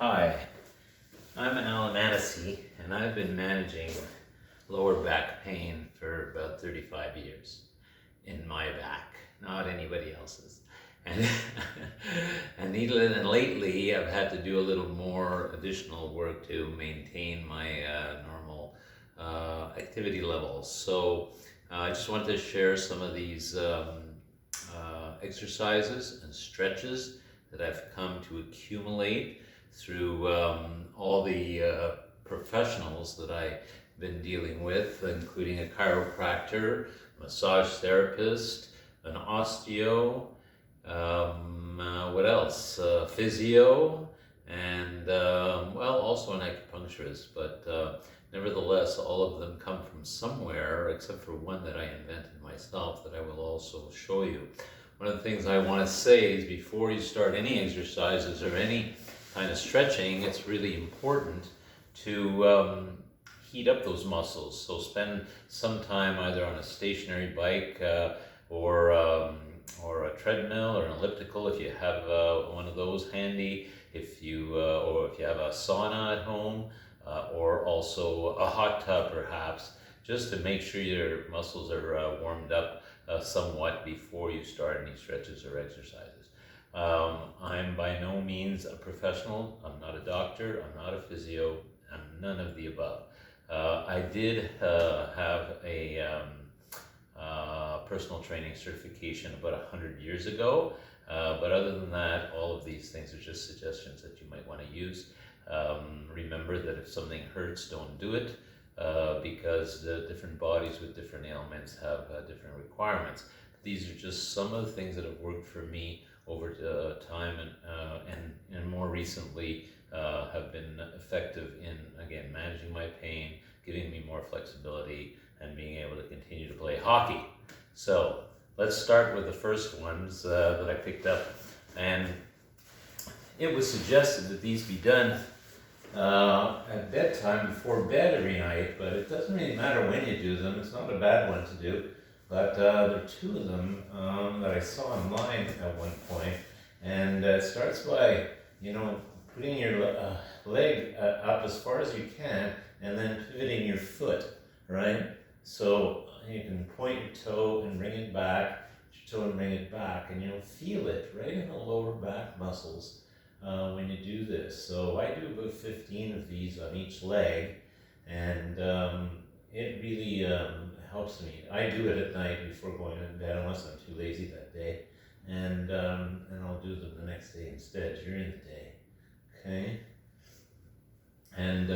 Hi, I'm Alan Matasey, and I've been managing lower back pain for about 35 years in my back, not anybody else's. And, and lately, I've had to do a little more additional work to maintain my normal activity levels. So I just wanted to share some of these exercises and stretches that I've come to accumulate through all the professionals that I've been dealing with, including a chiropractor, massage therapist, an osteo, what else? Physio, and also an acupuncturist. But nevertheless, all of them come from somewhere, except for one that I invented myself that I will also show you. One of the things I want to say is before you start any exercises or any kind of stretching, it's really important to heat up those muscles. So spend some time either on a stationary bike or a treadmill or an elliptical if you have one of those handy. Or if you have a sauna at home, or also a hot tub perhaps, just to make sure your muscles are warmed up somewhat before you start any stretches or exercises. I'm by no means a professional. I'm not a doctor. I'm not a physio. I'm none of the above. I did have a personal training certification about 100 years ago, but other than that, all of these things are just suggestions that you might want to use. Remember that if something hurts, don't do it. Because the different bodies with different ailments have different requirements. These are just some of the things that have worked for me over time, and more recently have been effective in, again, managing my pain, giving me more flexibility, and being able to continue to play hockey. So let's start with the first ones that I picked up, and it was suggested that these be done at bedtime before bed every night, but it doesn't really matter when you do them. It's not a bad one to do, but there are two of them that I saw online at one point, and it starts by, putting your leg up as far as you can, and then pivoting your foot, right? So you can point your toe and bring it back, your toe and bring it back, and you'll feel it right in the lower back muscles when you do this. So I do about 15 of these on each leg, and it really helps me. I do it at night before going to bed, unless I'm too lazy that day, and I'll do them the next day instead during the day. Okay, and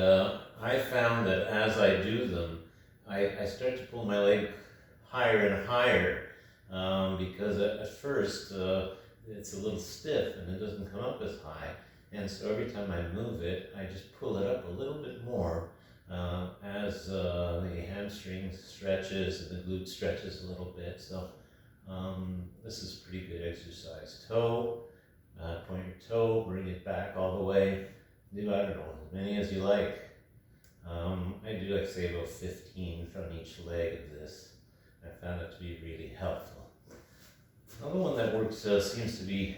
I found that as I do them, I start to pull my leg higher and higher, because at first it's a little stiff and it doesn't come up as high, and so every time I move it, I just pull it up a little bit more as the hamstring stretches and the glute stretches a little bit. So this is pretty good exercise. Toe, point your toe, bring it back all the way. Do, I don't know, as many as you like. I do, like, say, about 15 from each leg of this. I found it to be really helpful. Another one that works seems to be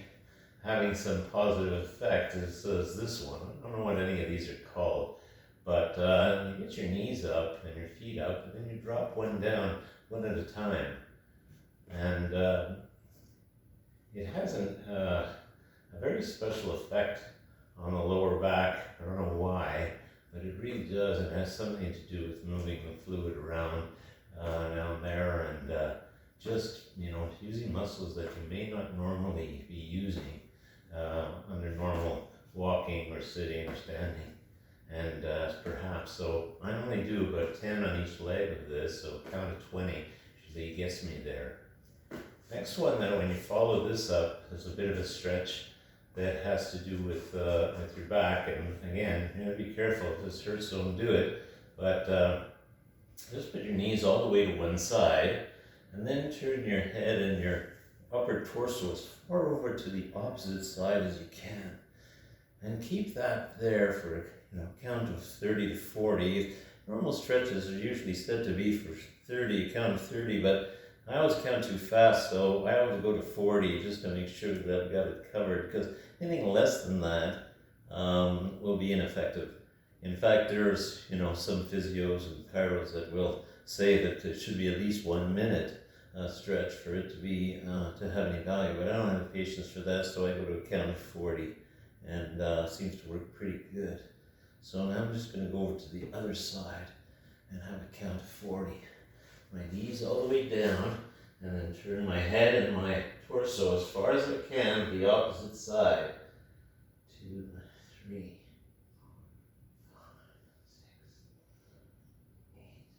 having some positive effect is this one. I don't know what any of these are called, but you get your knees up and your feet up, and then you drop one down one at a time. And it has a very special effect on the lower back. I don't know why, but it really does. It has something to do with moving the fluid around down there, and just, using muscles that you may not normally be using under normal walking or sitting or standing. And perhaps, so I only do about 10 on each leg of this, so count to 20 usually gets me there. Next one, then, when you follow this up, there's a bit of a stretch that has to do with your back. And again, be careful. If this hurts, don't do it. But just put your knees all the way to one side, and then turn your head and your upper torso as far over to the opposite side as you can. And keep that there for count of 30 to 40. Normal stretches are usually said to be for 30, count of 30, but I always count too fast, so I always go to 40 just to make sure that I've got it covered, because anything less than that will be ineffective. In fact, there's some physios and chiros that will say that it should be at least 1 minute stretch for it to be to have any value. But I don't have patience for that, so I go to a count of 40, and seems to work pretty good. So now I'm just going to go over to the other side and have a count of 40. My knees all the way down, and then turn my head and my torso as far as I can to the opposite side. 2, 3, 4, 5, 6, 8, 11,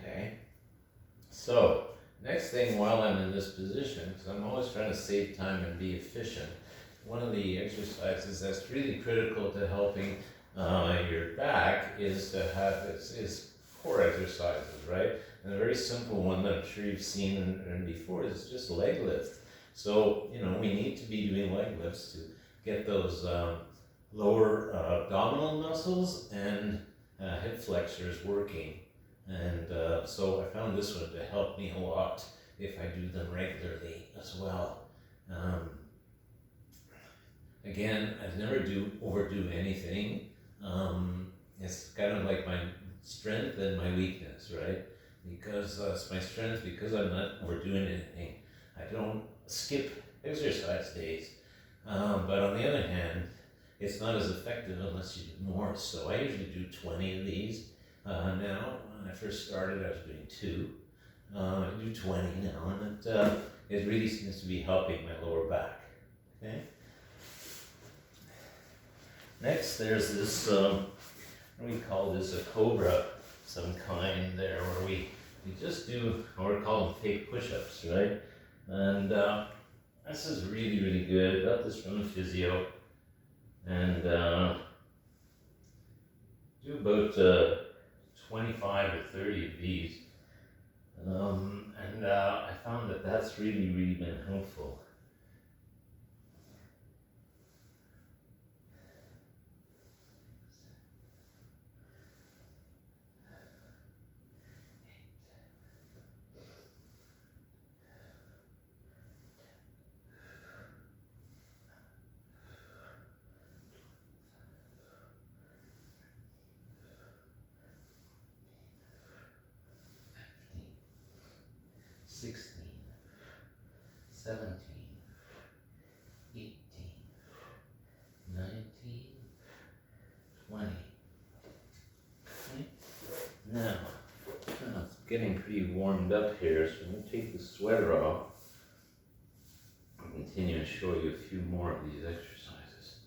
12. Okay. So, next thing while I'm in this position, because I'm always trying to save time and be efficient, one of the exercises that's really critical to helping your back is to have is core exercises, right? And a very simple one that I'm sure you've seen and before is just leg lift. So, we need to be doing leg lifts to get those lower abdominal muscles and hip flexors working. And so I found this one to help me a lot if I do them regularly as well. Again, I never overdo anything. It's kind of like my strength and my weakness, right? Because it's my strength because I'm not overdoing anything. I don't skip exercise days. But on the other hand, it's not as effective unless you do more. So I usually do 20 of these. Now, when I first started, I was doing 2. I do 20 now, and it really seems to be helping my lower back. Okay. Next, there's this, what do we call this, a cobra, some kind there, where we just do, or we call them fake push-ups, right? And this is really, really good. Got this from a physio, and do about 25 or 30 of these, and I found that that's really, really been helpful. Sixteen, 17, 18, 19, 20. Okay. Now, it's getting pretty warmed up here, so I'm going to take the sweater off and continue to show you a few more of these exercises.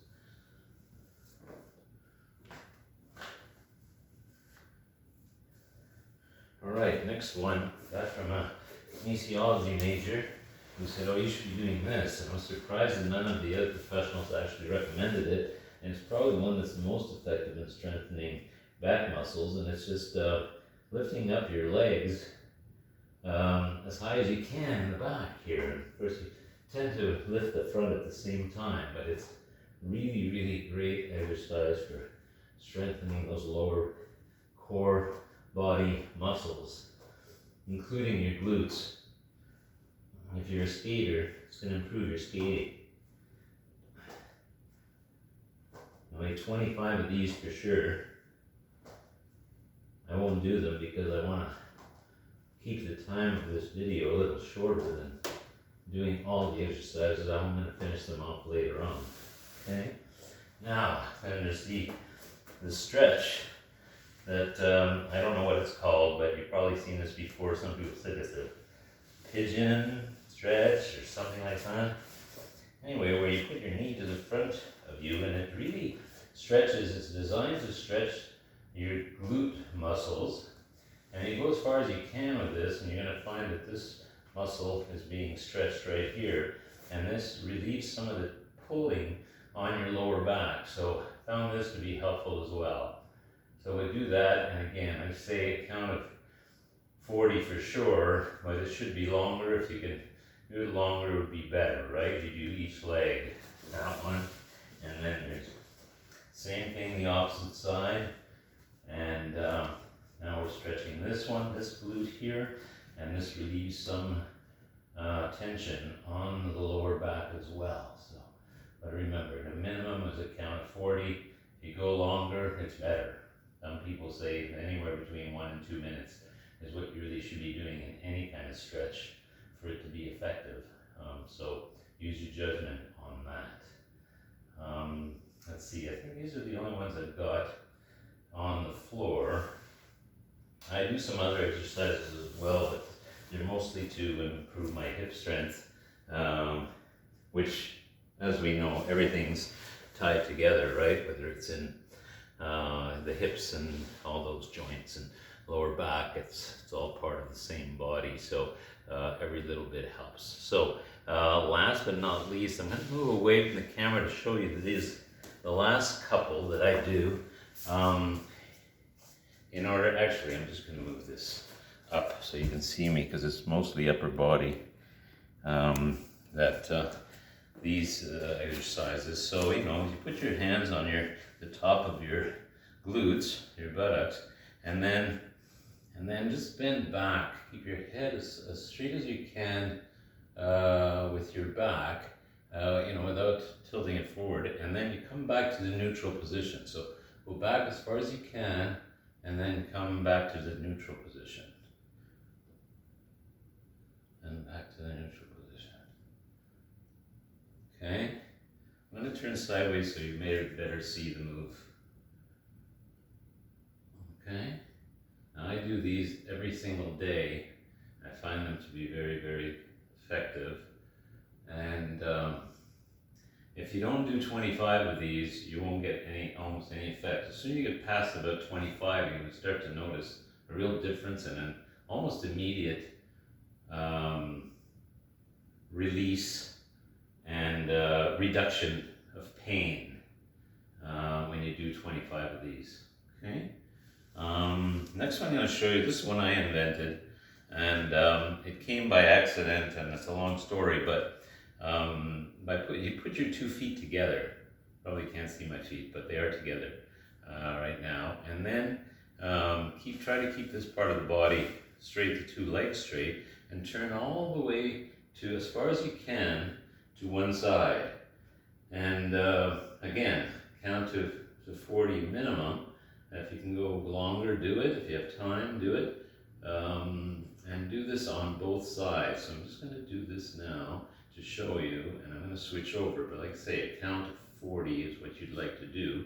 Alright, next one, got from a kinesiology major who said, oh, you should be doing this. And I was surprised that none of the other professionals actually recommended it. And it's probably the one that's the most effective in strengthening back muscles. And it's just lifting up your legs as high as you can in the back here. And of course, you tend to lift the front at the same time, but it's really, really great exercise for strengthening those lower core body muscles, including your glutes. If you're a skater, it's going to improve your skating. I'll make 25 of these for sure. I won't do them because I want to keep the time of this video a little shorter than doing all the exercises. I'm going to finish them off later on. Okay? Now, then there's the stretch that I don't know what it's called, but you've probably seen this before. Some people said it's a pigeon stretch or something like that. Anyway, where you put your knee to the front of you and it really stretches. It's designed to stretch your glute muscles, and you go as far as you can with this, and you're going to find that this muscle is being stretched right here, and this relieves some of the pulling on your lower back. So I found this to be helpful as well. So we do that, and again, I say a count of 40 for sure, but it should be longer if you can do it longer would be better, right? You do each leg, that one, and then there's same thing the opposite side, and now we're stretching this one, this glute here, and this relieves some tension on the lower back as well. So, but remember, the minimum is a count of 40. If you go longer, it's better. Some people say anywhere between 1 and 2 minutes is what you really should be doing in any kind of stretch for it to be effective. So use your judgment on that. Let's see, I think these are the only ones I've got on the floor. I do some other exercises as well, but they're mostly to improve my hip strength, which, as we know, everything's tied together, right? Whether it's in the hips and all those joints and lower back, it's all part of the same body, so every little bit helps. So last but not least, I'm going to move away from the camera to show you that these the last couple that I do. In order, actually, I'm just going to move this up so you can see me, because it's mostly upper body these exercises. So, you know, you put your hands on the top of your glutes, your buttocks, and then just bend back. Keep your head as straight as you can with your back, you know, without tilting it forward. And then you come back to the neutral position. So go back as far as you can, and then come back to the neutral position. And back to the neutral position. Okay? I'm going to turn sideways so you may better see the move. Okay? Now I do these every single day. I find them to be very, very effective. And if you don't do 25 of these, you won't get almost any effect. As soon as you get past about 25, you can start to notice a real difference and an almost immediate release and reduction of pain when you do 25 of these. Okay. Next one I'm going to show you, this one I invented, and it came by accident, and it's a long story, but you put your 2 feet together. Probably can't see my feet, but they are together right now. And then try to keep this part of the body straight, the 2 legs straight, and turn all the way to as far as you can to one side. And again, count to 40 minimum. If you can go longer, do it. If you have time, do it. And do this on both sides. So I'm just going to do this now to show you, and I'm going to switch over. But like I say, a count of 40 is what you'd like to do.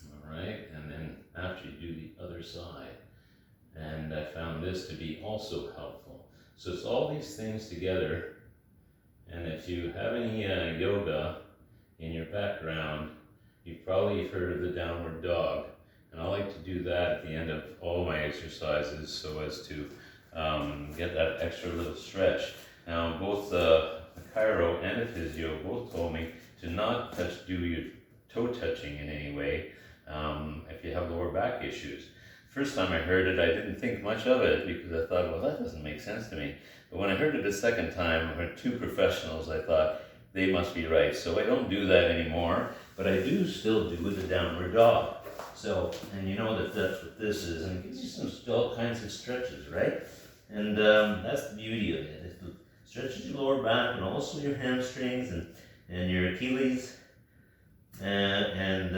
All right, and then after you do the other side. And I found this to be also helpful. So it's all these things together. And if you have any yoga in your background, you've probably heard of the downward dog. And I like to do that at the end of all my exercises so as to get that extra little stretch. Now, both the chiro and the physio both told me to not do your toe touching in any way if you have lower back issues. First time I heard it, I didn't think much of it because I thought, well, that doesn't make sense to me. But when I heard it a second time with 2 professionals, I thought, they must be right. So I don't do that anymore, but I do still do the downward dog. So, and you know that's what this is, and it gives you all kinds of stretches, right? And that's the beauty of it. It stretches your lower back and also your hamstrings and your Achilles, and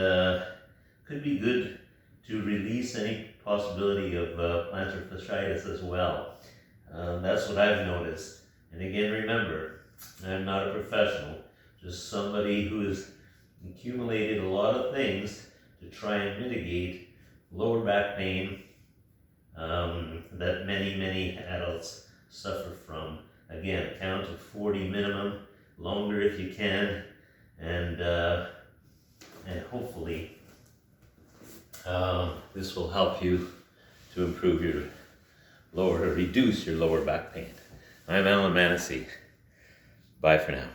could be good to release any possibility of plantar fasciitis as well. That's what I've noticed. And again, remember, I'm not a professional, just somebody who has accumulated a lot of things to try and mitigate lower back pain that many, many adults suffer from. Again, count of 40 minimum, longer if you can, and hopefully this will help you to improve your reduce your lower back pain. I'm Alan Manessy. Bye for now.